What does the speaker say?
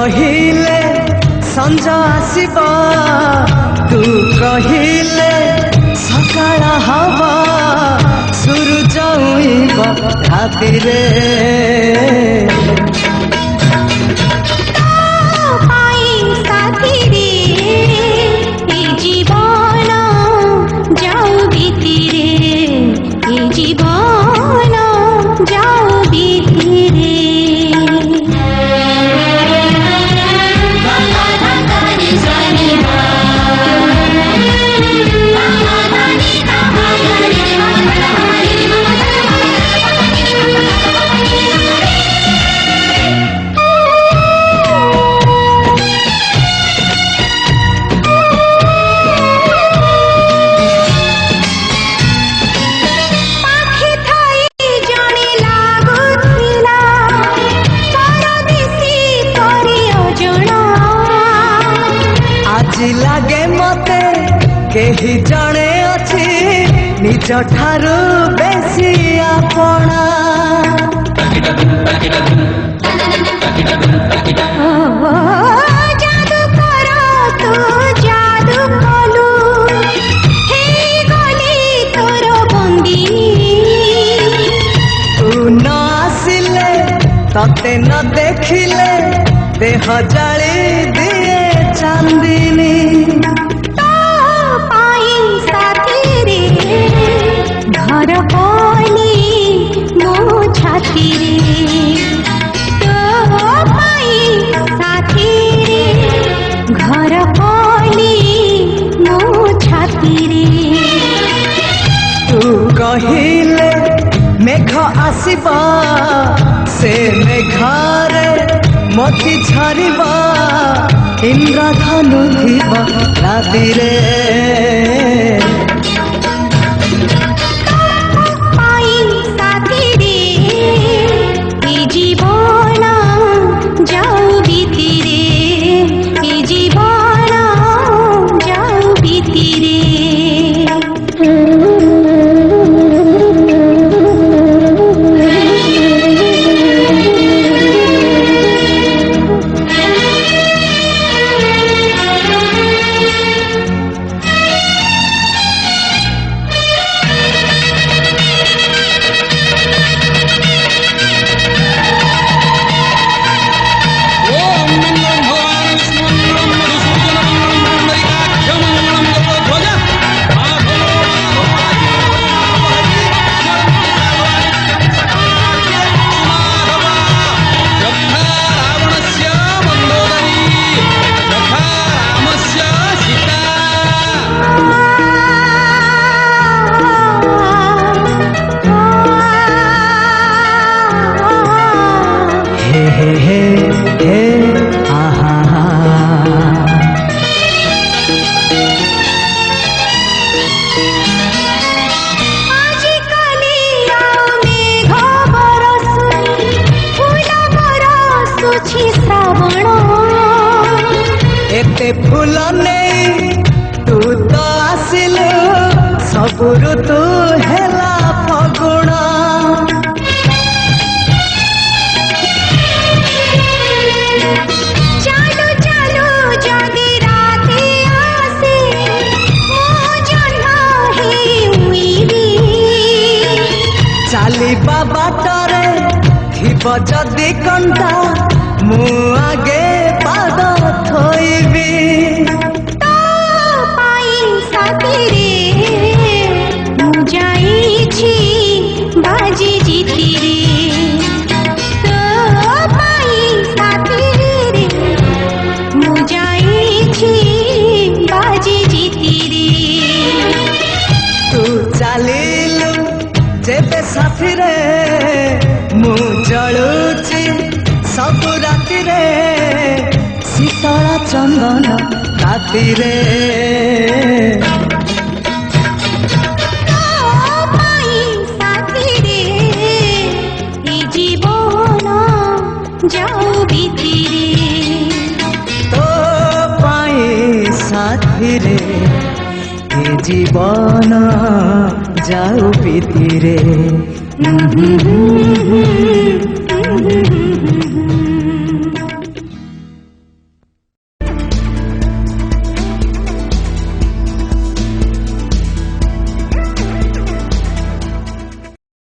कहिले संज आसब तू कहिले सकाळ हवा सूरज उइब रातिरे लागे मते केही जणे अछि निज ठारू बेसी आपणा जादू करो तू जादू कलु हे गली तोर बंदिनी तू न आसिले तते न देखिले देह जाली दिए चांदिनी तो पाई साथी रे घर पानी मो छाती रे तो पाई साथी रे घर पानी मो छाती रे तू कहिले मेघ आसिब से मेघारे मोती झरिबा इंद्रधनु थिब रातिरे पाई साथी रे ए जीवन जाऊ बीतीरे ए जीवन जाऊ बीतीरे एते फूल नहीं तू तो आसिलु सबु ऋतु हेला फगुण चालू चालू जदि राति आसे मो जन्म ही उइबी चालिबा बाटरे थिब जदि कंटा मु आगे पाद थोइबी तो पाई साथी रे मु जाइछि बाजी जीती रे तो पाई साथी रे मु जाइछि बाजी जीती रे तू चलिलु जेबे साथी रे मु जळुछि सब राति रे शीतला चंदन राति रे साथी रे ए जीवन जाऊ बीतीरे तो पाई साथी रे ए जीवन जाऊ बीतीरे